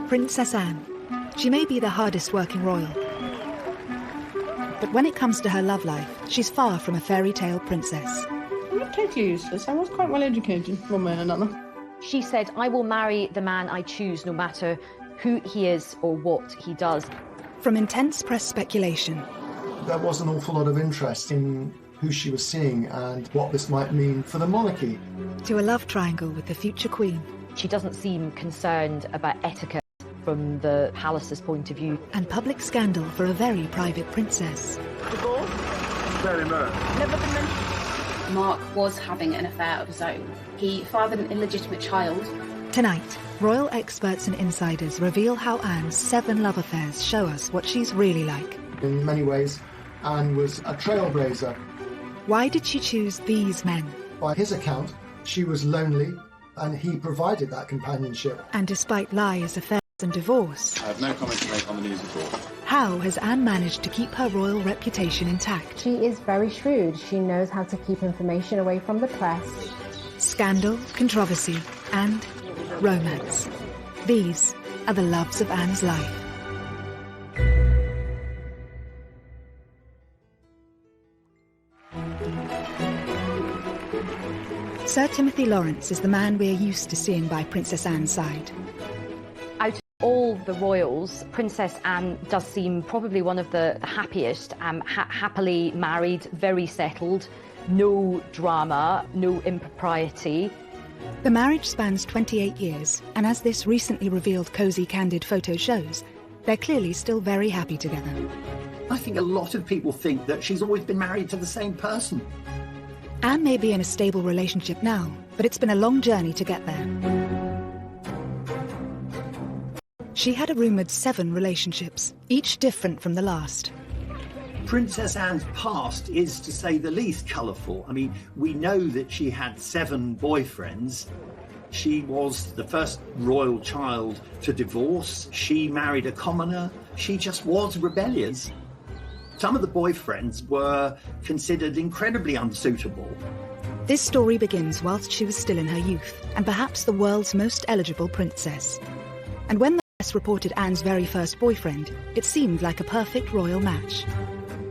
Princess Anne. She may be the hardest working royal, but when it comes to her love life, she's far from a fairy tale princess. I'm not totally useless. I was quite well educated, one way and another. She said, "I will marry the man I choose, no matter who he is or what he does." From intense press speculation. There was an awful lot of interest in who she was seeing and what this might mean for the monarchy. To a love triangle with the future queen. She doesn't seem concerned about etiquette from the palace's point of view. And public scandal for a very private princess. Divorce? Very much. Never been mentioned. Mark was having an affair of his own. He fathered an illegitimate child. Tonight, royal experts and insiders reveal how Anne's 7 love affairs show us what she's really like. In many ways, Anne was a trailblazer. Why did she choose these men? By his account, she was lonely, and he provided that companionship. And despite lies, affairs and divorce... I have no comment to make on the news at all. How has Anne managed to keep her royal reputation intact? She is very shrewd. She knows how to keep information away from the press. Scandal, controversy, and romance. These are the loves of Anne's life. Sir Timothy Lawrence is the man we're used to seeing by Princess Anne's side. Out of all the royals, Princess Anne does seem probably one of the happiest, happily married, very settled, no drama, no impropriety. The marriage spans 28 years, and as this recently revealed cosy, candid photo shows, they're clearly still very happy together. I think a lot of people think that she's always been married to the same person. Anne may be in a stable relationship now, but it's been a long journey to get there. She had a rumoured 7 relationships, each different from the last. Princess Anne's past is, to say the least, colourful. I mean, we know that she had 7 boyfriends. She was the first royal child to divorce. She married a commoner. She just was rebellious. Some of the boyfriends were considered incredibly unsuitable. This story begins whilst she was still in her youth, and perhaps the world's most eligible princess. And when the press reported Anne's very first boyfriend, it seemed like a perfect royal match.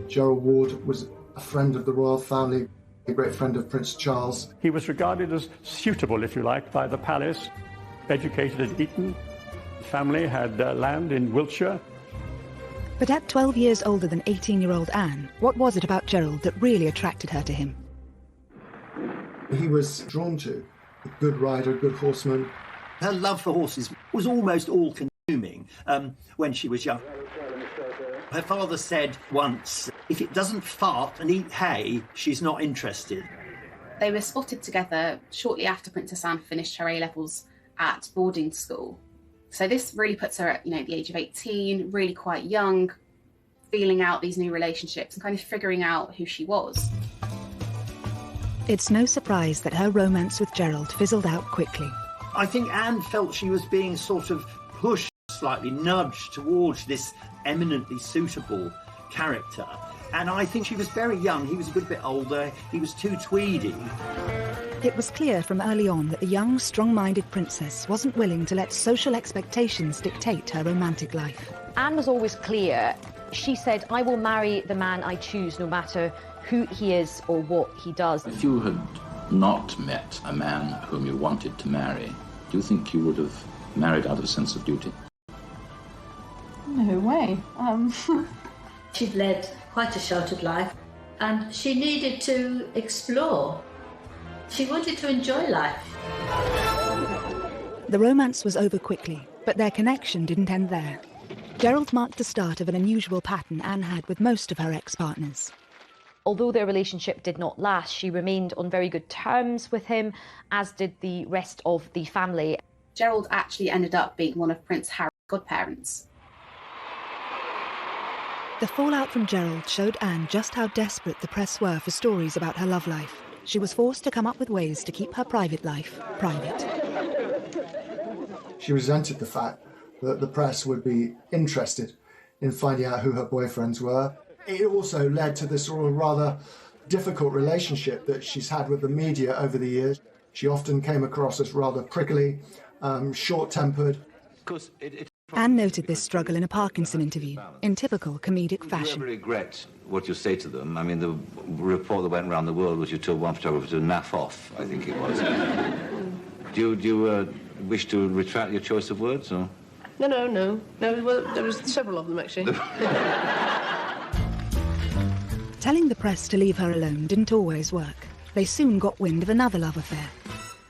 Gerald Ward was a friend of the royal family, a great friend of Prince Charles. He was regarded as suitable, if you like, by the palace, educated at Eton. The family had land in Wiltshire. But at 12 years older than 18-year-old Anne, what was it about Gerald that really attracted her to him? He was drawn to a good rider, a good horseman. Her love for horses was almost all-consuming when she was young. Her father said once, if it doesn't fart and eat hay, she's not interested. They were spotted together shortly after Princess Anne finished her A-levels at boarding school. So this really puts her at, the age of 18, really quite young, feeling out these new relationships and kind of figuring out who she was. It's no surprise that her romance with Gerald fizzled out quickly. I think Anne felt she was being sort of pushed, slightly nudged towards this eminently suitable character. And I think she was very young. He was a good bit older. He was too tweedy. It was clear from early on that the young, strong-minded princess wasn't willing to let social expectations dictate her romantic life. Anne was always clear. She said, "I will marry the man I choose, no matter who he is or what he does." If you had not met a man whom you wanted to marry, do you think you would have married out of a sense of duty? No way. She'd led quite a sheltered life, and she needed to explore. She wanted to enjoy life. The romance was over quickly, but their connection didn't end there. Gerald marked the start of an unusual pattern Anne had with most of her ex-partners. Although their relationship did not last, she remained on very good terms with him, as did the rest of the family. Gerald actually ended up being one of Prince Harry's godparents. The fallout from Gerald showed Anne just how desperate the press were for stories about her love life. She was forced to come up with ways to keep her private life private. She resented the fact that the press would be interested in finding out who her boyfriends were. It also led to this sort of rather difficult relationship that she's had with the media over the years. She often came across as rather prickly, short-tempered. Anne noted this struggle in a Parkinson interview, in typical comedic fashion. Do you ever regret what you say to them? I mean, the report that went around the world was you told one photographer to naff off, I think it was. Do you wish to retract your choice of words, or...? No. Well, there was several of them, actually. Telling the press to leave her alone didn't always work. They soon got wind of another love affair.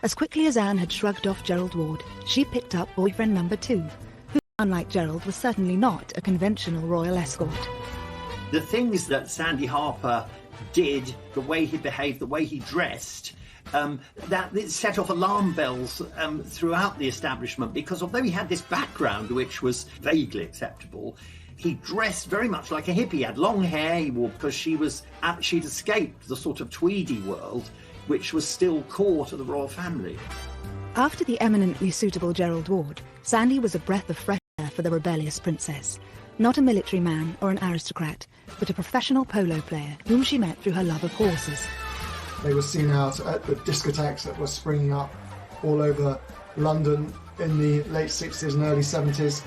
As quickly as Anne had shrugged off Gerald Ward, she picked up boyfriend number 2, who, unlike Gerald, was certainly not a conventional royal escort. The things that Sandy Harper did, the way he behaved, the way he dressed, that it set off alarm bells throughout the establishment, because although he had this background which was vaguely acceptable, he dressed very much like a hippie. He had long hair, he wore, because she'd escaped the sort of tweedy world which was still core to the royal family. After the eminently suitable Gerald Ward, Sandy was a breath of fresh air for the rebellious princess. Not a military man or an aristocrat, but a professional polo player whom she met through her love of horses. They were seen out at the discotheques that were springing up all over London in the late 60s and early 70s.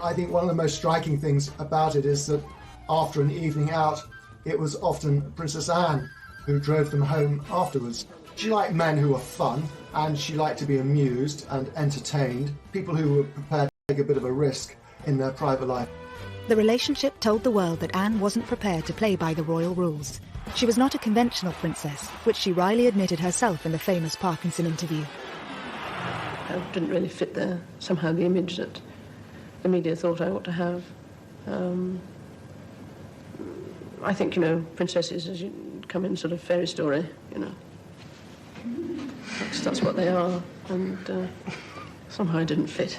I think one of the most striking things about it is that after an evening out, it was often Princess Anne who drove them home afterwards. She liked men who were fun, and she liked to be amused and entertained, people who were prepared to take a bit of a risk in their private life. The relationship told the world that Anne wasn't prepared to play by the royal rules. She was not a conventional princess, which she wryly admitted herself in the famous Parkinson interview. I didn't really fit somehow the image that the media thought I ought to have. I think, princesses as you come in sort of fairy story, That's what they are, and somehow I didn't fit.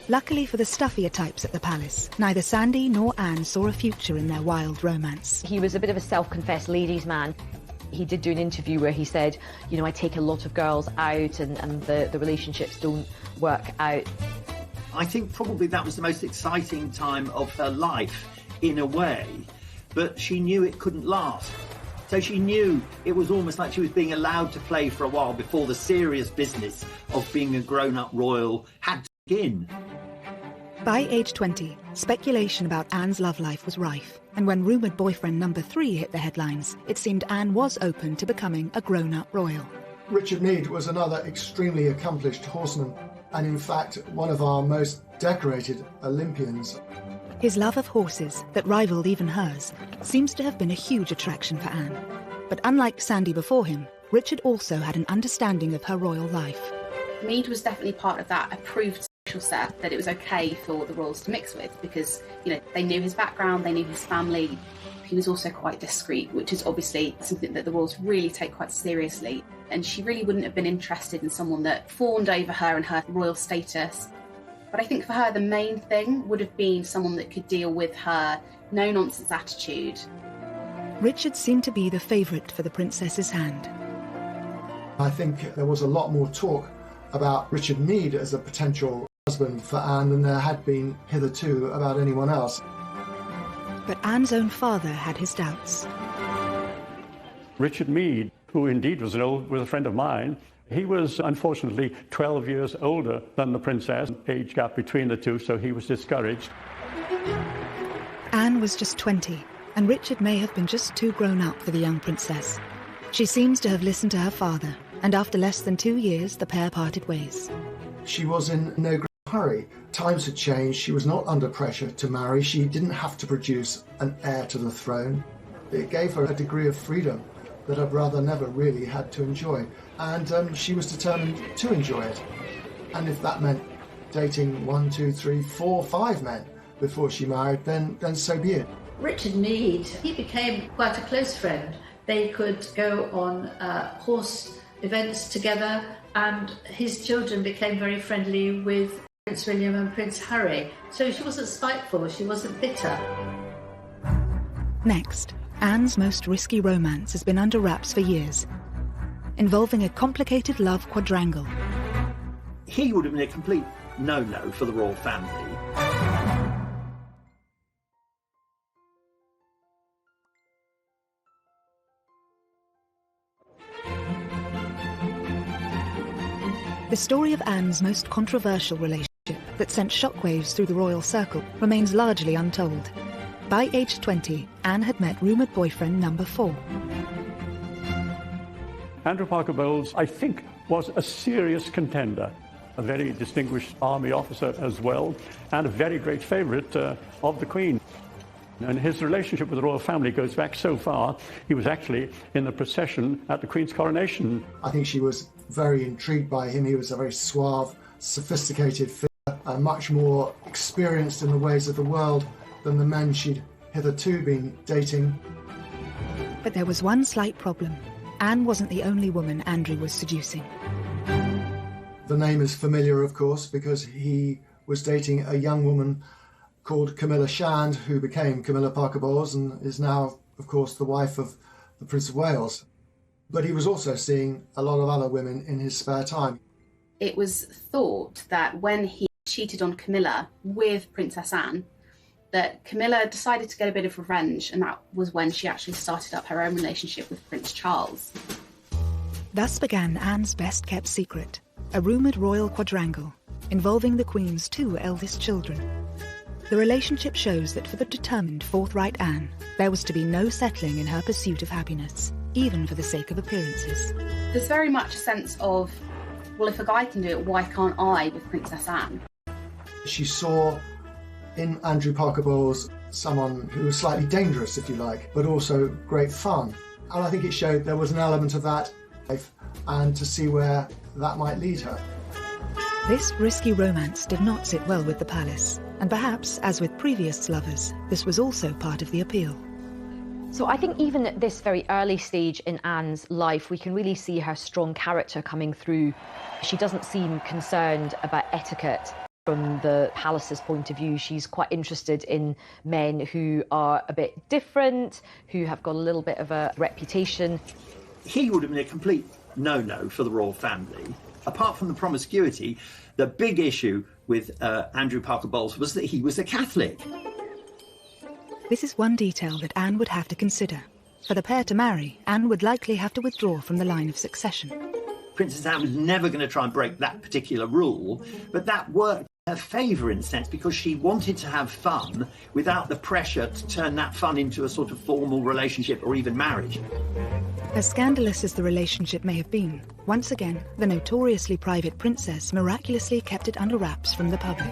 Luckily for the stuffier types at the palace, neither Sandy nor Anne saw a future in their wild romance. He was a bit of a self-confessed ladies' man. He did do an interview where he said, I take a lot of girls out and the relationships don't work out. I think probably that was the most exciting time of her life, in a way, but she knew it couldn't last. So she knew it was almost like she was being allowed to play for a while before the serious business of being a grown-up royal had to begin. By age 20, speculation about Anne's love life was rife, and when rumoured boyfriend number 3 hit the headlines, it seemed Anne was open to becoming a grown-up royal. Richard Meade was another extremely accomplished horseman, and in fact one of our most decorated Olympians. His love of horses, that rivalled even hers, seems to have been a huge attraction for Anne. But unlike Sandy before him, Richard also had an understanding of her royal life. Meade was definitely part of that approved social set that it was okay for the royals to mix with, because, they knew his background, they knew his family. He was also quite discreet, which is obviously something that the royals really take quite seriously. And she really wouldn't have been interested in someone that fawned over her and her royal status. But I think for her, the main thing would have been someone that could deal with her no-nonsense attitude. Richard seemed to be the favourite for the princess's hand. I think there was a lot more talk about Richard Meade as a potential husband for Anne than there had been hitherto about anyone else. But Anne's own father had his doubts. Richard Meade, who indeed was a friend of mine, he was unfortunately 12 years older than the princess, age gap between the two, so he was discouraged. Anne was just 20, and Richard may have been just too grown up for the young princess. She seems to have listened to her father, and after less than 2 years, the pair parted ways. She was in no great hurry. Times had changed. She was not under pressure to marry. She didn't have to produce an heir to the throne. It gave her a degree of freedom that her brother never really had to enjoy. And she was determined to enjoy it. And if that meant dating 1, 2, 3, 4, 5 men before she married, then so be it. Richard Meade, he became quite a close friend. They could go on horse events together, and his children became very friendly with Prince William and Prince Harry. So she wasn't spiteful, she wasn't bitter. Next, Anne's most risky romance has been under wraps for years, involving a complicated love quadrangle. He would have been a complete no-no for the royal family. The story of Anne's most controversial relationship that sent shockwaves through the royal circle remains largely untold. By age 20, Anne had met rumoured boyfriend number 4. Andrew Parker Bowles, I think, was a serious contender, a very distinguished army officer as well, and a very great favourite of the Queen. And his relationship with the royal family goes back so far, he was actually in the procession at the Queen's coronation. I think she was very intrigued by him. He was a very suave, sophisticated figure, much more experienced in the ways of the world than the men she'd hitherto been dating. But there was one slight problem. Anne wasn't the only woman Andrew was seducing. The name is familiar, of course, because he was dating a young woman called Camilla Shand, who became Camilla Parker Bowles and is now, of course, the wife of the Prince of Wales. But he was also seeing a lot of other women in his spare time. It was thought that when he cheated on Camilla with Princess Anne, that Camilla decided to get a bit of revenge, and that was when she actually started up her own relationship with Prince Charles. Thus began Anne's best-kept secret, a rumoured royal quadrangle involving the Queen's 2 eldest children. The relationship shows that for the determined, forthright Anne, there was to be no settling in her pursuit of happiness, even for the sake of appearances. There's very much a sense of, well, if a guy can do it, why can't I with Princess Anne? She saw in Andrew Parker Bowles someone who was slightly dangerous, if you like, but also great fun. And I think it showed there was an element of that life, and to see where that might lead her. This risky romance did not sit well with the palace, and perhaps, as with previous lovers, this was also part of the appeal. So I think even at this very early stage in Anne's life, we can really see her strong character coming through. She doesn't seem concerned about etiquette. From the palace's point of view, she's quite interested in men who are a bit different, who have got a little bit of a reputation. He would have been a complete no-no for the royal family. Apart from the promiscuity, the big issue with Andrew Parker Bowles was that he was a Catholic. This is one detail that Anne would have to consider. For the pair to marry, Anne would likely have to withdraw from the line of succession. Princess Anne was never going to try and break that particular rule, but that worked in her favour in a sense because she wanted to have fun without the pressure to turn that fun into a sort of formal relationship or even marriage. As scandalous as the relationship may have been, once again, the notoriously private princess miraculously kept it under wraps from the public.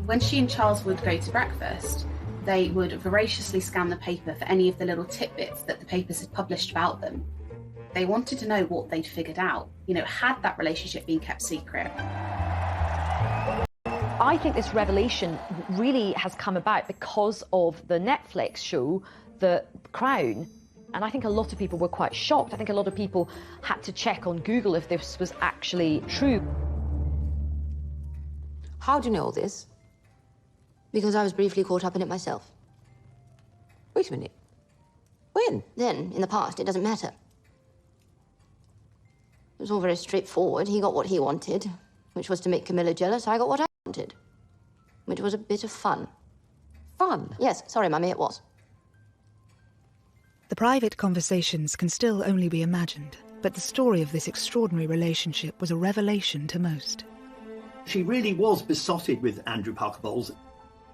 When she and Charles would go to breakfast, they would voraciously scan the paper for any of the little tidbits that the papers had published about them. They wanted to know what they'd figured out. You know, had that relationship been kept secret? I think this revelation really has come about because of the Netflix show, The Crown. And I think a lot of people were quite shocked. I think a lot of people had to check on Google if this was actually true. How do you know all this? Because I was briefly caught up in it myself. Wait a minute. When? Then, in the past, it doesn't matter. It was all very straightforward. He got what he wanted, which was to make Camilla jealous. I got what I wanted, which was a bit of fun. Fun? Yes, sorry, Mummy, it was. The private conversations can still only be imagined, but the story of this extraordinary relationship was a revelation to most. She really was besotted with Andrew Parker Bowles.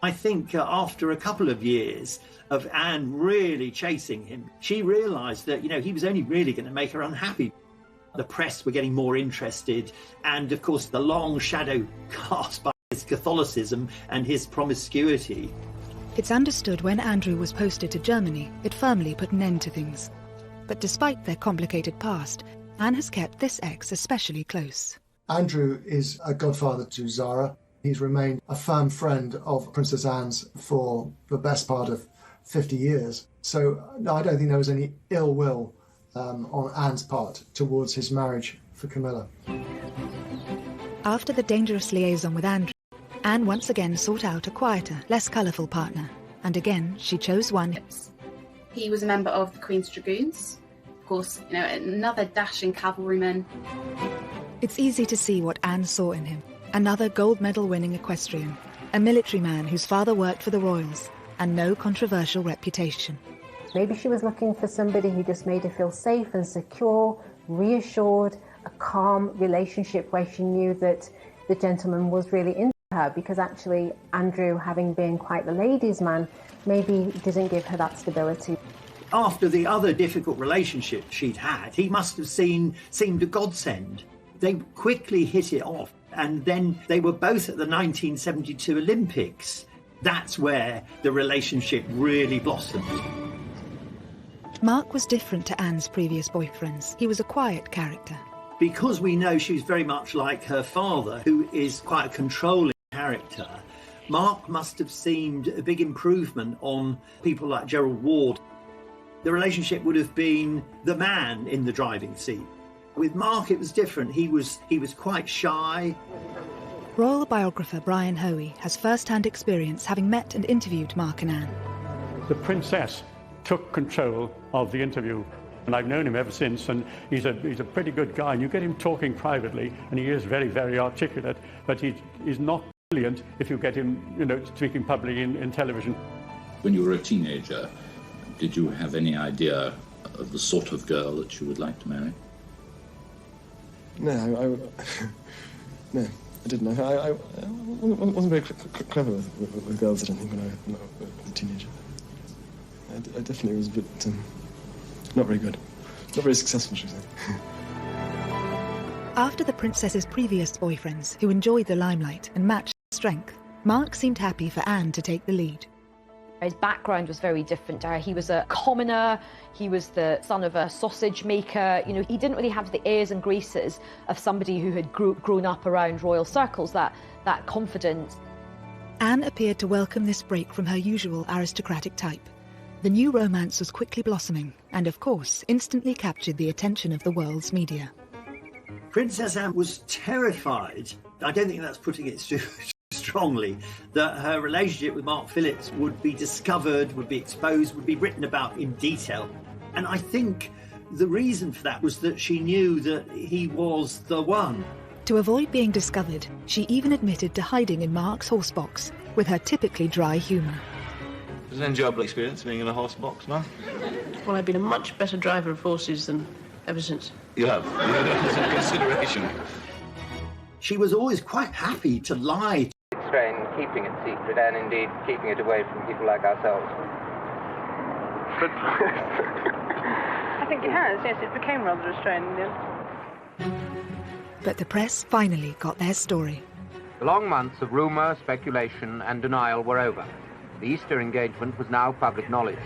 I think after a couple of years of Anne really chasing him, she realised that, you know, he was only really going to make her unhappy. The press were getting more interested, and of course the long shadow cast by his Catholicism and his promiscuity. It's understood when Andrew was posted to Germany, it firmly put an end to things. But despite their complicated past, Anne has kept this ex especially close. Andrew is a godfather to Zara. He's remained a firm friend of Princess Anne's for the best part of 50 years. So no, I don't think there was any ill will on Anne's part towards his marriage for Camilla. After the dangerous liaison with Andrew, Anne once again sought out a quieter, less colourful partner, and again she chose one. He was a member of the Queen's Dragoons. Of course, you know, another dashing cavalryman. It's easy to see what Anne saw in him. Another gold medal winning equestrian, a military man whose father worked for the royals, and no controversial reputation. Maybe she was looking for somebody who just made her feel safe and secure, reassured, a calm relationship where she knew that the gentleman was really into her. her, because actually Andrew, having been quite the ladies' man, maybe didn't give her that stability. After the other difficult relationship she'd had, he must have seemed a godsend. They quickly hit it off, and then they were both at the 1972 Olympics. That's where the relationship really blossomed. Mark was different to Anne's previous boyfriends. He was a quiet character. Because we know she was very much like her father, who is quite a controlling character, Mark must have seemed a big improvement on people like Gerald Ward. The relationship would have been the man in the driving seat. With Mark, it was different. He was quite shy. Royal biographer Brian Hoey has first-hand experience having met and interviewed Mark and Anne. The princess took control of the interview, and I've known him ever since, and he's a pretty good guy, and you get him talking privately, and he is very, very articulate, but he's not brilliant if you get him, speaking publicly in television. When you were a teenager, did you have any idea of the sort of girl that you would like to marry? No, no, I didn't. I wasn't very clever with girls, I don't think, when I was a teenager. I definitely was a bit not very good. Not very successful, should we say. After the princess's previous boyfriends, who enjoyed the limelight and matched her strength, Mark seemed happy for Anne to take the lead. His background was very different to her. He was a commoner, he was the son of a sausage maker. He didn't really have the airs and graces of somebody who had grown up around royal circles, that confidence. Anne appeared to welcome this break from her usual aristocratic type. The new romance was quickly blossoming and, of course, instantly captured the attention of the world's media. Princess Anne was terrified. I don't think that's putting it too strongly, that her relationship with Mark Phillips would be discovered, would be exposed, would be written about in detail. And I think the reason for that was that she knew that he was the one. To avoid being discovered, she even admitted to hiding in Mark's horse box with her typically dry humour. It was an enjoyable experience being in a horse box, no? Well, I've been a much better driver of horses than ever since. You have? That's a consideration. She was always quite happy to lie. Strain keeping it secret and indeed keeping it away from people like ourselves. But I think it has, yes, it became rather a strain in the end. But the press finally got their story. The long months of rumour, speculation and denial were over. The Easter engagement was now public knowledge.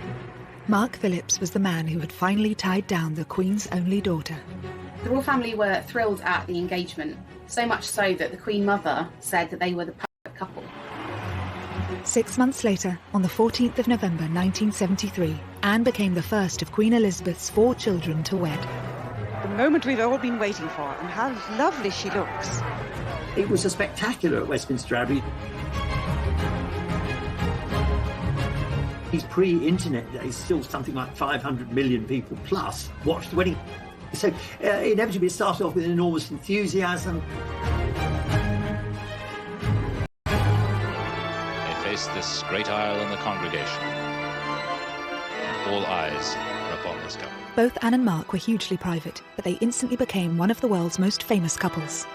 Mark Phillips was the man who had finally tied down the Queen's only daughter. The royal family were thrilled at the engagement, so much so that the Queen Mother said that they were the perfect couple. 6 months later, on the 14th of November 1973, Anne became the first of Queen Elizabeth's 4 children to wed. The moment we've all been waiting for, and how lovely she looks. It was a spectacular at Westminster Abbey. These pre-internet days, still something like 500 million people plus watched the wedding. So inevitably it started off with enormous enthusiasm. They faced this great aisle in the congregation. All eyes were upon this couple. Both Anne and Mark were hugely private, but they instantly became one of the world's most famous couples.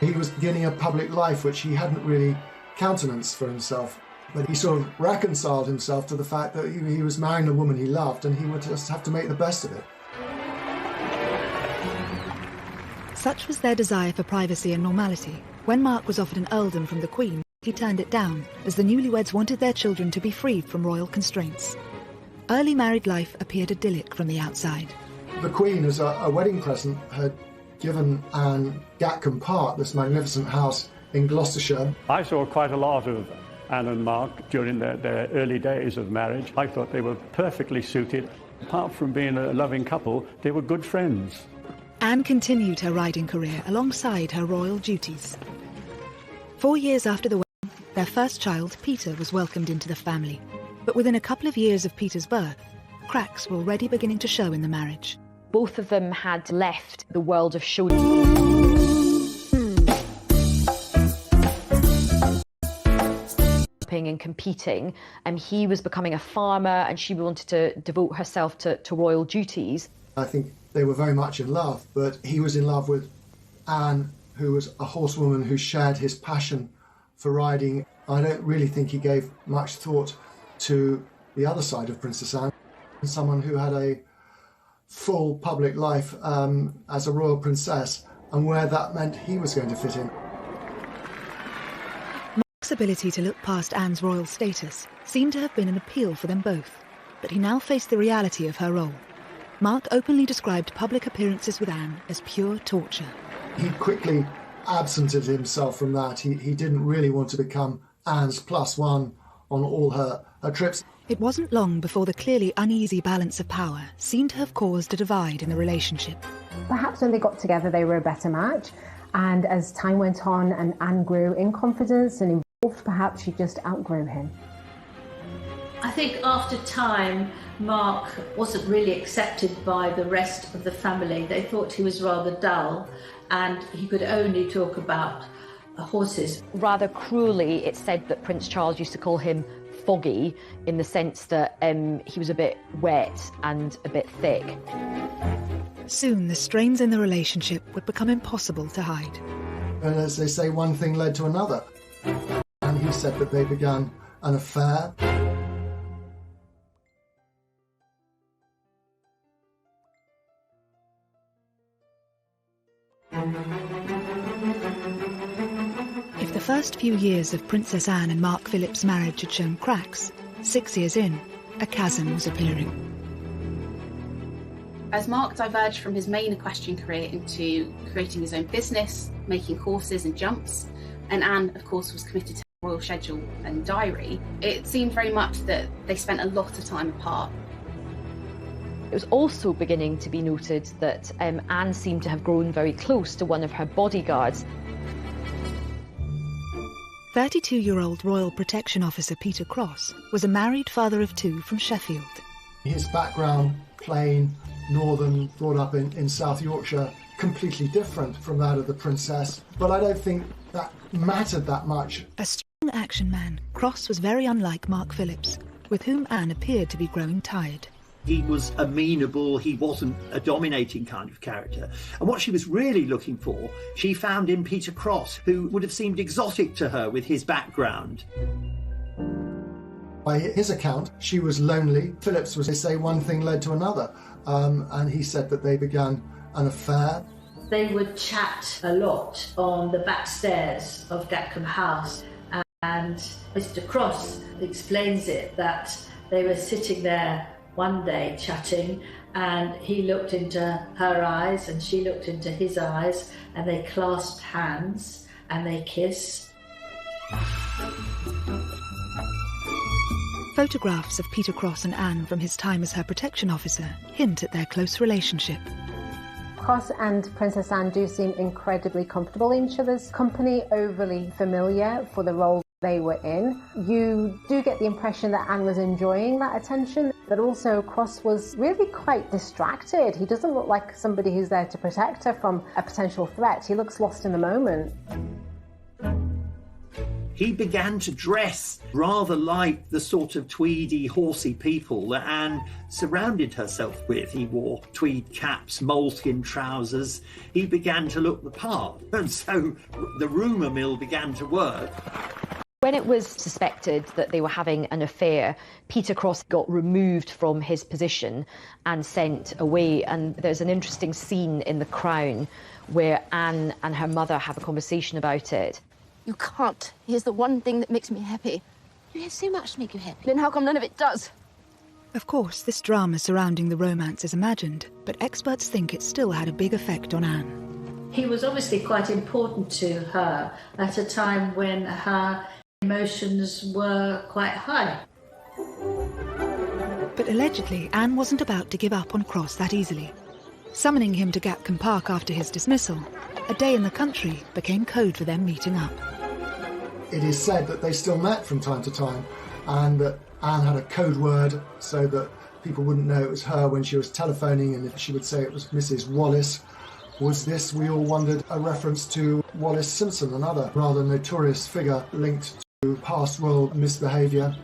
He was beginning a public life which he hadn't really countenanced for himself. But he sort of reconciled himself to the fact that he was marrying a woman he loved and he would just have to make the best of it. Such was their desire for privacy and normality. When Mark was offered an earldom from the Queen, he turned it down, as the newlyweds wanted their children to be freed from royal constraints. Early married life appeared idyllic from the outside. The Queen, as a wedding present, had given Anne Gatcombe Park, this magnificent house in Gloucestershire. I saw quite a lot of Anne and Mark during their early days of marriage. I thought they were perfectly suited. Apart from being a loving couple, they were good friends. Anne continued her riding career alongside her royal duties. 4 years after the wedding, their first child, Peter, was welcomed into the family. But within a couple of years of Peter's birth, cracks were already beginning to show in the marriage. Both of them had left the world of show and competing, and he was becoming a farmer and she wanted to devote herself to royal duties. I think they were very much in love, but he was in love with Anne, who was a horsewoman who shared his passion for riding. I don't really think he gave much thought to the other side of Princess Anne, someone who had a full public life as a royal princess, and where that meant he was going to fit in. Mark's ability to look past Anne's royal status seemed to have been an appeal for them both, but he now faced the reality of her role. Mark openly described public appearances with Anne as pure torture. He quickly absented himself from that. He didn't really want to become Anne's +1 on all her trips. It wasn't long before the clearly uneasy balance of power seemed to have caused a divide in the relationship. Perhaps when they got together they were a better match, and as time went on and Anne grew in confidence and involved, perhaps she just outgrew him. I think after time, Mark wasn't really accepted by the rest of the family. They thought he was rather dull and he could only talk about horses. Rather cruelly, it's said that Prince Charles used to call him foggy, in the sense that he was a bit wet and a bit thick. Soon the strains in the relationship would become impossible to hide. And as they say, one thing led to another. And he said that they began an affair. If the first few years of Princess Anne and Mark Philip's marriage had shown cracks, 6 years in, a chasm was appearing. As Mark diverged from his main equestrian career into creating his own business, making horses and jumps, and Anne, of course, was committed to her royal schedule and diary, it seemed very much that they spent a lot of time apart. It was also beginning to be noted that Anne seemed to have grown very close to one of her bodyguards. 32-year-old Royal Protection Officer Peter Cross was a married father of 2 from Sheffield. His background, plain, northern, brought up in South Yorkshire, completely different from that of the princess, but I don't think that mattered that much. A strong action man, Cross was very unlike Mark Phillips, with whom Anne appeared to be growing tired. He was amenable, he wasn't a dominating kind of character. And what she was really looking for, she found in Peter Cross, who would have seemed exotic to her with his background. By his account, she was lonely. Phillips was, they say, one thing led to another. And he said that they began an affair. They would chat a lot on the back stairs of Gatcombe House, and Mr. Cross explains it that they were sitting there one day chatting, and he looked into her eyes and she looked into his eyes, and they clasped hands and they kissed. Photographs of Peter Cross and Anne from his time as her protection officer hint at their close relationship. Cross and Princess Anne do seem incredibly comfortable in each other's company, overly familiar for the role they were in. You do get the impression that Anne was enjoying that attention, but also Cross was really quite distracted. He doesn't look like somebody who's there to protect her from a potential threat. He looks lost in the moment. He began to dress rather like the sort of tweedy, horsey people that Anne surrounded herself with. He wore tweed caps, moleskin trousers. He began to look the part, and so the rumour mill began to work. When it was suspected that they were having an affair, Peter Cross got removed from his position and sent away. And there's an interesting scene in The Crown where Anne and her mother have a conversation about it. You can't. Here's the one thing that makes me happy. You have so much to make you happy. Then how come none of it does? Of course, this drama surrounding the romance is imagined, but experts think it still had a big effect on Anne. He was obviously quite important to her at a time when her emotions were quite high. But allegedly, Anne wasn't about to give up on Cross that easily. Summoning him to Gatcombe Park after his dismissal, a day in the country became code for them meeting up. It is said that they still met from time to time, and that Anne had a code word so that people wouldn't know it was her when she was telephoning, and if she would say it was Mrs. Wallace. Was this, we all wondered, a reference to Wallis Simpson, another rather notorious figure linked to past royal misbehaviour?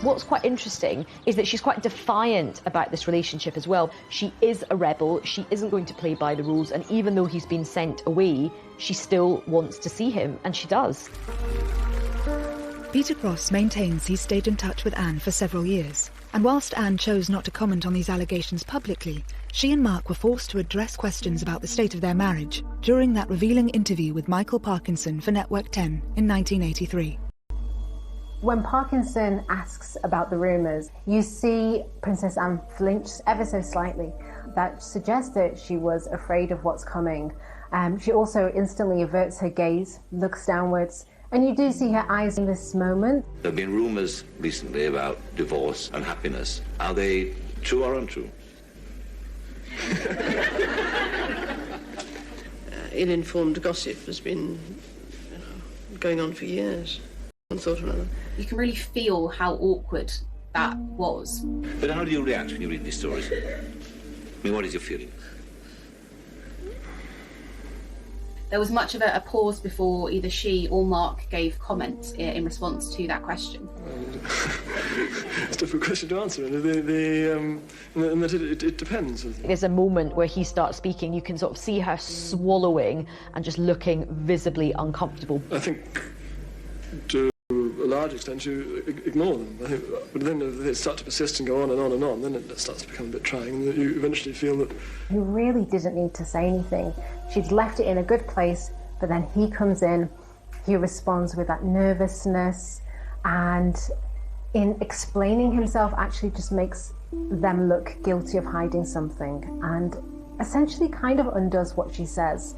What's quite interesting is that she's quite defiant about this relationship as well. She is a rebel, she isn't going to play by the rules, and even though he's been sent away, she still wants to see him, and she does. Peter Cross maintains he stayed in touch with Anne for several years, and whilst Anne chose not to comment on these allegations publicly, she and Mark were forced to address questions about the state of their marriage during that revealing interview with Michael Parkinson for Network 10 in 1983. When Parkinson asks about the rumours, you see Princess Anne flinch ever so slightly. That suggests that she was afraid of what's coming. She also instantly averts her gaze, looks downwards, and you do see her eyes in this moment. There have been rumours recently about divorce and happiness. Are they true or untrue? Ill-informed gossip has been going on for years. One thought or another. You can really feel how awkward that was. But how do you react when you read these stories? I mean, what is your feeling? There was much of a pause before either she or Mark gave comment in response to that question. It's a difficult question to answer, and that it depends. There's a moment where he starts speaking, you can sort of see her swallowing and just looking visibly uncomfortable. I think to a large extent you ignore them. I think, but then if they start to persist and go on and on and on, then it starts to become a bit trying, and you eventually feel that... You really didn't need to say anything. She'd left it in a good place, but then he comes in, he responds with that nervousness, and in explaining himself actually just makes them look guilty of hiding something, and essentially kind of undoes what she says.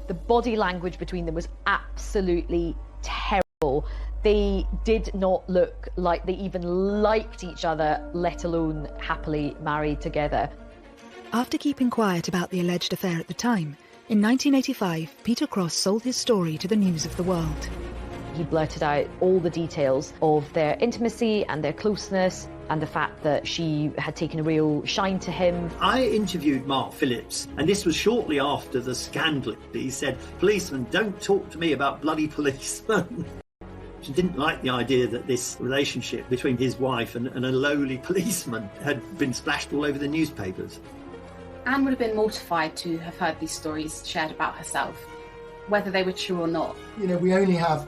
The body language between them was absolutely terrible. They did not look like they even liked each other, let alone happily married together. After keeping quiet about the alleged affair at the time, in 1985, Peter Cross sold his story to the News of the World. He blurted out all the details of their intimacy and their closeness, and the fact that she had taken a real shine to him. I interviewed Mark Phillips, and this was shortly after the scandal. He said, "Policeman, don't talk to me about bloody policemen." She didn't like the idea that this relationship between his wife and a lowly policeman had been splashed all over the newspapers. Anne would have been mortified to have heard these stories shared about herself, whether they were true or not. You know, we only have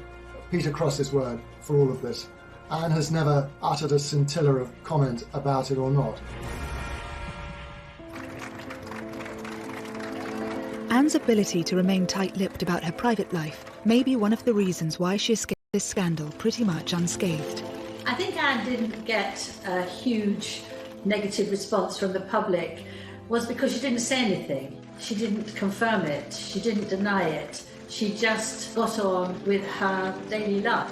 Peter Cross's word for all of this. Anne has never uttered a scintilla of comment about it or not. Anne's ability to remain tight-lipped about her private life may be one of the reasons why she escaped this scandal pretty much unscathed. I think Anne didn't get a huge negative response from the public was because she didn't say anything. She didn't confirm it. She didn't deny it. She just got on with her daily life.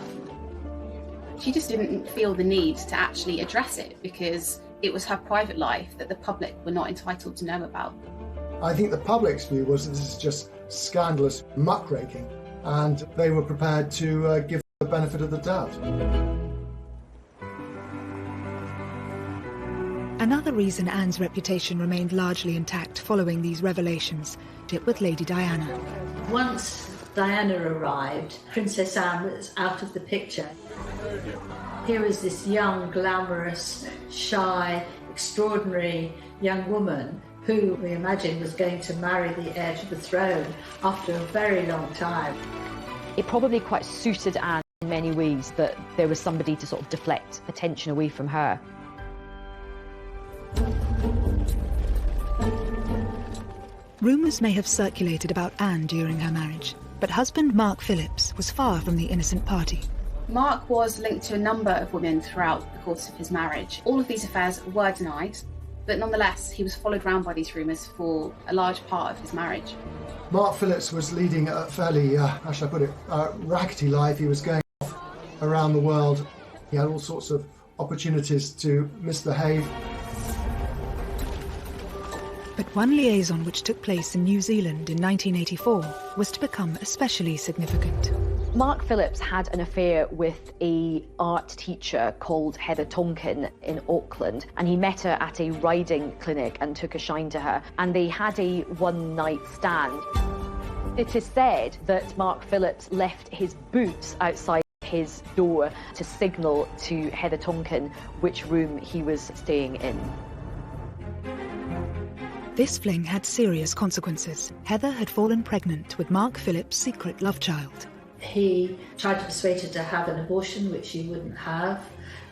She just didn't feel the need to actually address it because it was her private life that the public were not entitled to know about. I think the public's view was that this is just scandalous muckraking, and they were prepared to give the benefit of the doubt. Another reason Anne's reputation remained largely intact following these revelations, it with Lady Diana. Once Diana arrived, Princess Anne was out of the picture. Here is this young, glamorous, shy, extraordinary young woman who we imagine was going to marry the heir to the throne after a very long time. It probably quite suited Anne in many ways that there was somebody to sort of deflect attention away from her. Rumours may have circulated about Anne during her marriage, but husband Mark Phillips was far from the innocent party. Mark was linked to a number of women throughout the course of his marriage. All of these affairs were denied, but nonetheless he was followed around by these rumours for a large part of his marriage. Mark Phillips was leading a fairly, how shall I put it, rackety life. He was going off around the world. He had all sorts of opportunities to misbehave. But one liaison which took place in New Zealand in 1984 was to become especially significant. Mark Phillips had an affair with an art teacher called Heather Tonkin in Auckland, and he met her at a riding clinic and took a shine to her, and they had a one-night stand. It is said that Mark Phillips left his boots outside his door to signal to Heather Tonkin which room he was staying in. This fling had serious consequences. Heather had fallen pregnant with Mark Phillips' secret love child. He tried to persuade her to have an abortion, which she wouldn't have.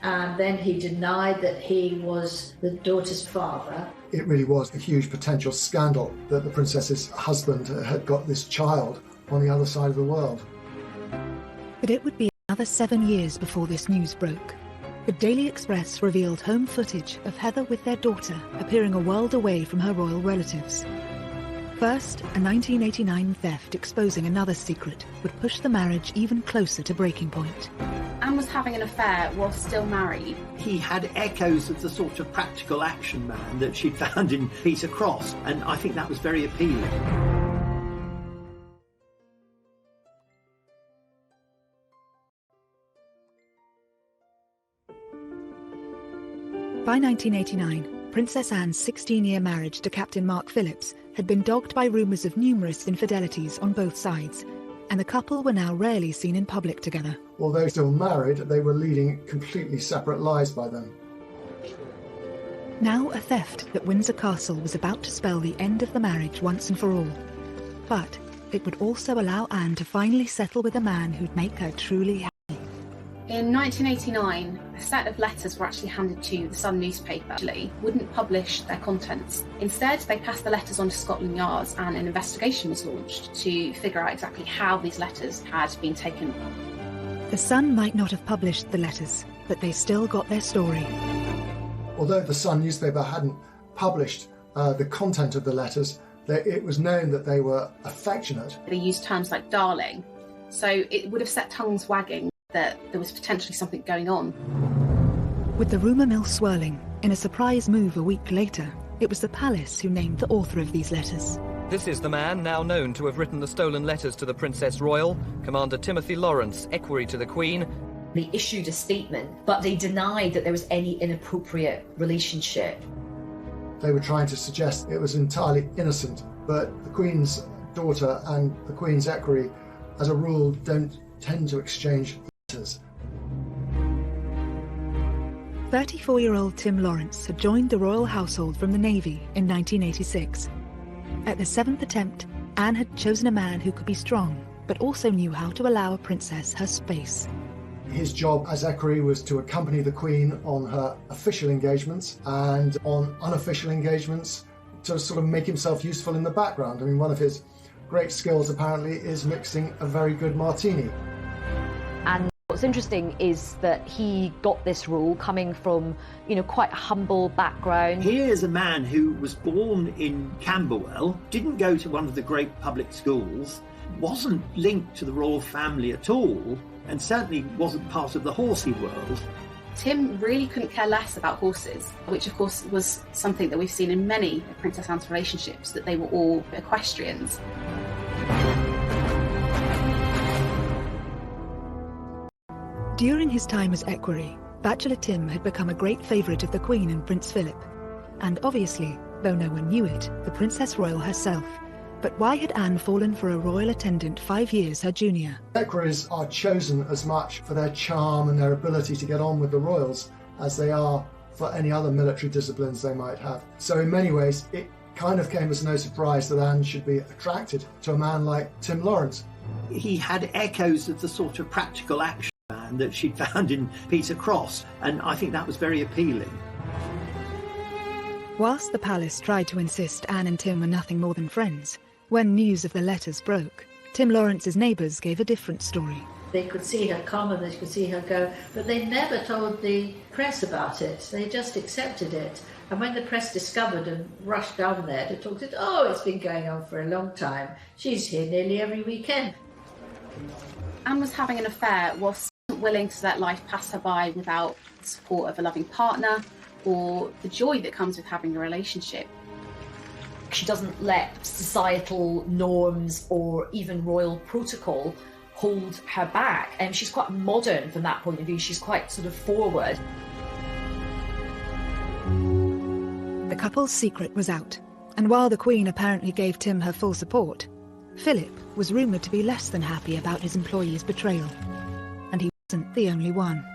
And then he denied that he was the daughter's father. It really was a huge potential scandal that the princess's husband had got this child on the other side of the world. But it would be another 7 years before this news broke. The Daily Express revealed home footage of Heather with their daughter appearing a world away from her royal relatives. First, a 1989 theft exposing another secret would push the marriage even closer to breaking point. Anne was having an affair while still married. He had echoes of the sort of practical action man that she'd found in Peter Cross, and I think that was very appealing. By 1989, Princess Anne's 16-year marriage to Captain Mark Phillips had been dogged by rumours of numerous infidelities on both sides, and the couple were now rarely seen in public together. Although still married, they were leading completely separate lives by then. Now a theft at Windsor Castle was about to spell the end of the marriage once and for all. But it would also allow Anne to finally settle with a man who'd make her truly happy. In 1989, a set of letters were actually handed to the Sun newspaper. Actually, wouldn't publish their contents. Instead, they passed the letters on to Scotland Yard, and an investigation was launched to figure out exactly how these letters had been taken. The Sun might not have published the letters, but they still got their story. Although the Sun newspaper hadn't published the content of the letters, it was known that they were affectionate. They used terms like darling, so it would have set tongues wagging that there was potentially something going on. With the rumour mill swirling, in a surprise move a week later, it was the palace who named the author of these letters. This is the man now known to have written the stolen letters to the Princess Royal, Commander Timothy Lawrence, equerry to the Queen. They issued a statement, but they denied that there was any inappropriate relationship. They were trying to suggest it was entirely innocent, but the Queen's daughter and the Queen's equerry, as a rule, don't tend to exchange letters. 34-year-old Tim Lawrence had joined the royal household from the Navy in 1986. At the 7th attempt, Anne had chosen a man who could be strong, but also knew how to allow a princess her space. His job as equerry was to accompany the Queen on her official engagements, and on unofficial engagements to sort of make himself useful in the background. I mean, one of his great skills apparently is mixing a very good martini. And what's interesting is that he got this role coming from, quite a humble background. Here's a man who was born in Camberwell, didn't go to one of the great public schools, wasn't linked to the royal family at all, and certainly wasn't part of the horsey world. Tim really couldn't care less about horses, which of course was something that we've seen in many of Princess Anne's relationships, that they were all equestrians. During his time as equerry, Bachelor Tim had become a great favourite of the Queen and Prince Philip. And obviously, though no one knew it, the Princess Royal herself. But why had Anne fallen for a royal attendant 5 years her junior? Equerries are chosen as much for their charm and their ability to get on with the royals as they are for any other military disciplines they might have. So in many ways, it kind of came as no surprise that Anne should be attracted to a man like Tim Lawrence. He had echoes of the sort of practical action man that she'd found in Peter Cross, and I think that was very appealing. Whilst the palace tried to insist Anne and Tim were nothing more than friends, when news of the letters broke, Tim Lawrence's neighbours gave a different story. They could see her come and they could see her go, but they never told the press about it. They just accepted it. And when the press discovered and rushed down there to talk to it, it's been going on for a long time. She's here nearly every weekend. Anne was having an affair whilst willing to let life pass her by without the support of a loving partner or the joy that comes with having a relationship. She doesn't let societal norms or even royal protocol hold her back. And she's quite modern from that point of view. She's quite sort of forward. The couple's secret was out, and while the Queen apparently gave Tim her full support, Philip was rumoured to be less than happy about his employee's betrayal. And he wasn't the only one.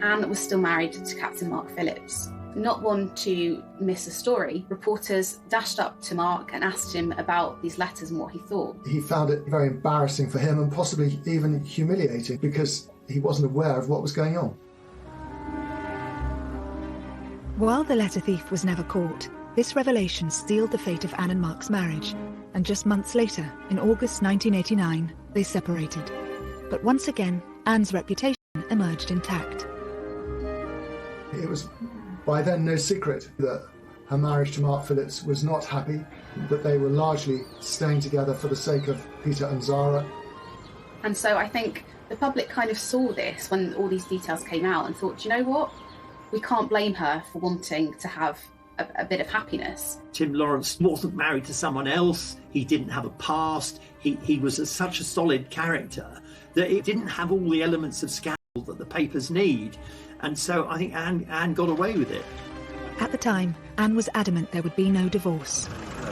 Anne was still married to Captain Mark Phillips. Not one to miss a story, reporters dashed up to Mark and asked him about these letters and what he thought. He found it very embarrassing for him and possibly even humiliating because he wasn't aware of what was going on. While the letter thief was never caught, this revelation sealed the fate of Anne and Mark's marriage, and just months later, in August 1989, they separated. But once again, Anne's reputation emerged intact. It was by then no secret that her marriage to Mark Phillips was not happy, that they were largely staying together for the sake of Peter and Zara. And so I think the public kind of saw this when all these details came out and thought, you know what? We can't blame her for wanting to have a bit of happiness. Tim Lawrence wasn't married to someone else. He didn't have a past. He was such a solid character that it didn't have all the elements of scandal that the papers need. And so I think Anne got away with it. At the time, Anne was adamant there would be no divorce.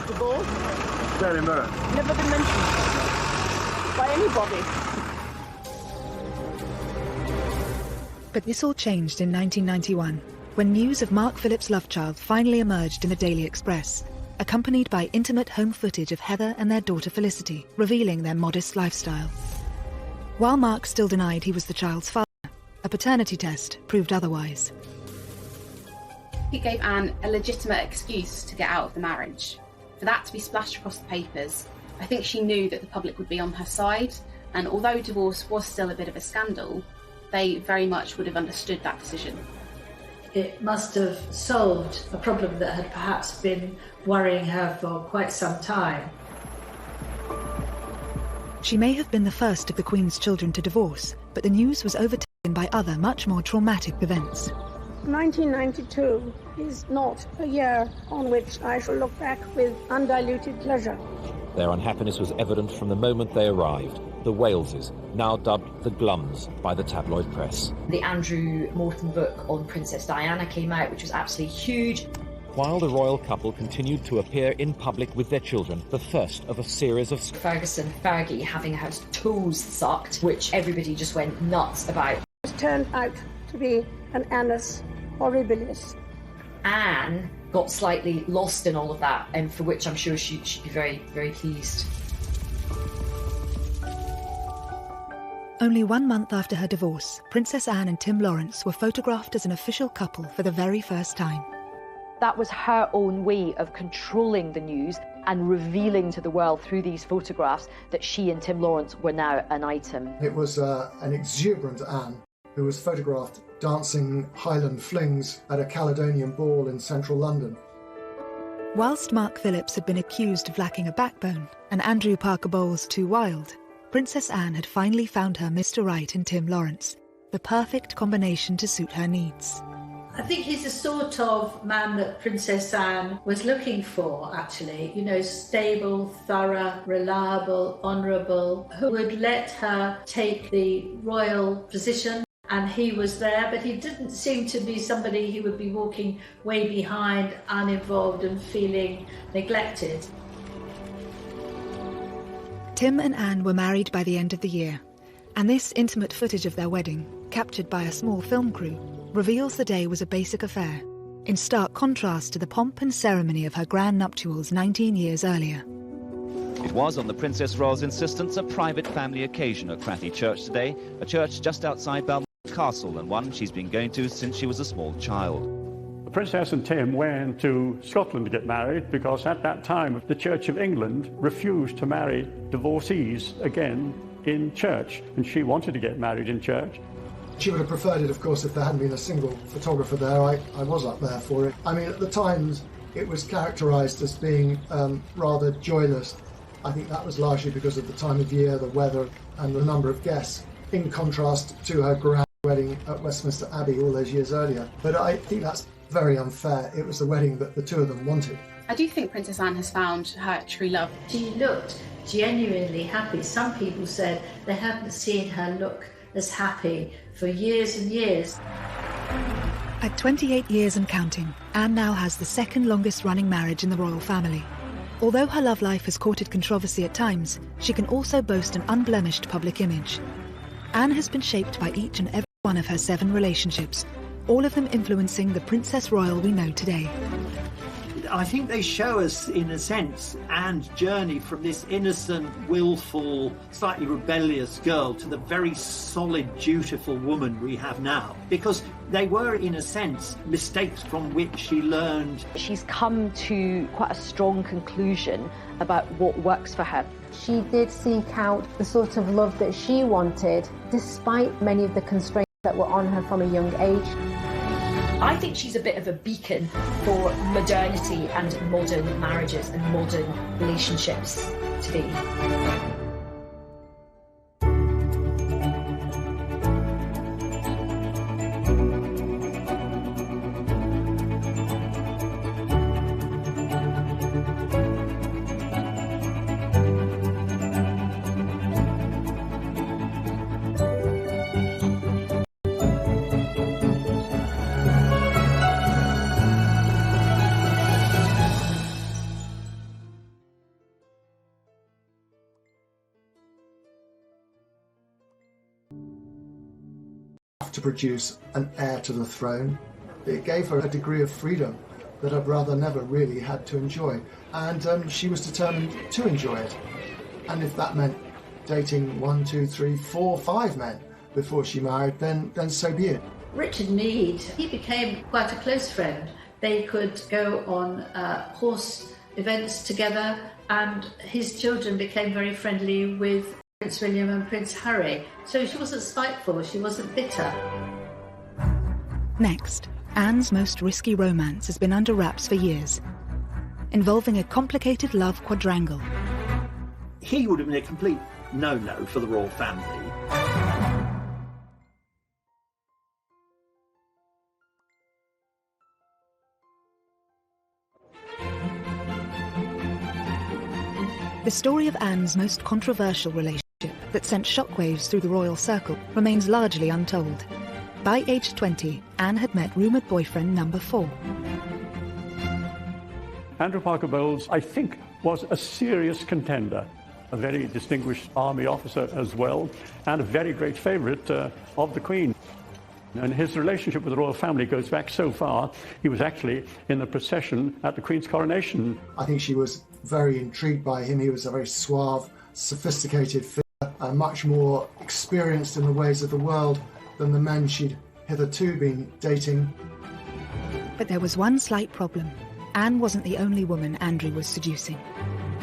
Divorce? Very much. Never been mentioned by anybody. But this all changed in 1991, when news of Mark Phillips' love child finally emerged in the Daily Express, accompanied by intimate home footage of Heather and their daughter Felicity, revealing their modest lifestyle. While Mark still denied he was the child's father, a paternity test proved otherwise. It gave Anne a legitimate excuse to get out of the marriage. For that to be splashed across the papers, I think she knew that the public would be on her side, and although divorce was still a bit of a scandal, they very much would have understood that decision. It must have solved a problem that had perhaps been worrying her for quite some time. She may have been the first of the Queen's children to divorce, but the news was overtaken by other much more traumatic events. 1992 is not a year on which I shall look back with undiluted pleasure. Their unhappiness was evident from the moment they arrived. The Waleses, now dubbed the Glums by the tabloid press. The Andrew Morton book on Princess Diana came out, which was absolutely huge. While the royal couple continued to appear in public with their children, the first of a series of Fergie having her toes sucked, which everybody just went nuts about. It turned out to be an annus horribilis. Anne got slightly lost in all of that, and for which I'm sure she'd be very, very pleased. Only 1 month after her divorce, Princess Anne and Tim Lawrence were photographed as an official couple for the very first time. That was her own way of controlling the news and revealing to the world through these photographs that she and Tim Lawrence were now an item. It was an exuberant Anne who was photographed dancing Highland flings at a Caledonian ball in central London. Whilst Mark Phillips had been accused of lacking a backbone and Andrew Parker Bowles too wild, Princess Anne had finally found her Mr. Right in Tim Lawrence, the perfect combination to suit her needs. I think he's the sort of man that Princess Anne was looking for, actually. You know, stable, thorough, reliable, honourable, who would let her take the royal position. And he was there, but he didn't seem to be somebody who would be walking way behind, uninvolved and feeling neglected. Tim and Anne were married by the end of the year, and this intimate footage of their wedding, captured by a small film crew, reveals the day was a basic affair, in stark contrast to the pomp and ceremony of her grand nuptials 19 years earlier. It was, on the Princess Royal's insistence, a private family occasion at Crathy Church today, a church just outside Balmoral Castle, and one she's been going to since she was a small child. The Princess and Tim went to Scotland to get married because at that time the Church of England refused to marry divorcees again in church, and she wanted to get married in church. She would have preferred it, of course, if there hadn't been a single photographer there. I was up there for it. I mean, at the Times, it was characterised as being rather joyless. I think that was largely because of the time of year, the weather, and the number of guests, in contrast to her grand wedding at Westminster Abbey all those years earlier. But I think that's very unfair. It was the wedding that the two of them wanted. I do think Princess Anne has found her true love. She looked genuinely happy. Some people said they hadn't seen her look as happy for years and years. At 28 years and counting, Anne now has the second longest running marriage in the royal family. Although her love life has courted controversy at times, she can also boast an unblemished public image. Anne has been shaped by each and every one of her 7 relationships, all of them influencing the Princess Royal we know today. I think they show us, in a sense, Anne's journey from this innocent, willful, slightly rebellious girl to the very solid, dutiful woman we have now. Because they were, in a sense, mistakes from which she learned. She's come to quite a strong conclusion about what works for her. She did seek out the sort of love that she wanted, despite many of the constraints that were on her from a young age. I think she's a bit of a beacon for modernity and modern marriages and modern relationships today. To produce an heir to the throne. It gave her a degree of freedom that her brother never really had to enjoy, and she was determined to enjoy it. And if that meant dating 1, 2, 3, 4, 5 men before she married, then so be it. Richard Meade, he became quite a close friend. They could go on horse events together, and his children became very friendly with Prince William and Prince Harry. So she wasn't spiteful, she wasn't bitter. Next, Anne's most risky romance has been under wraps for years, involving a complicated love quadrangle. He would have been a complete no-no for the royal family. The story of Anne's most controversial relationship that sent shockwaves through the royal circle remains largely untold. By age 20, Anne had met rumoured boyfriend number 4. Andrew Parker Bowles, I think, was a serious contender, a very distinguished army officer as well, and a very great favourite of the Queen. And his relationship with the royal family goes back so far, he was actually in the procession at the Queen's coronation. I think she was very intrigued by him. He was a very suave, sophisticated figure, much more experienced in the ways of the world than the men she'd hitherto been dating. But there was one slight problem. Anne wasn't the only woman Andrew was seducing.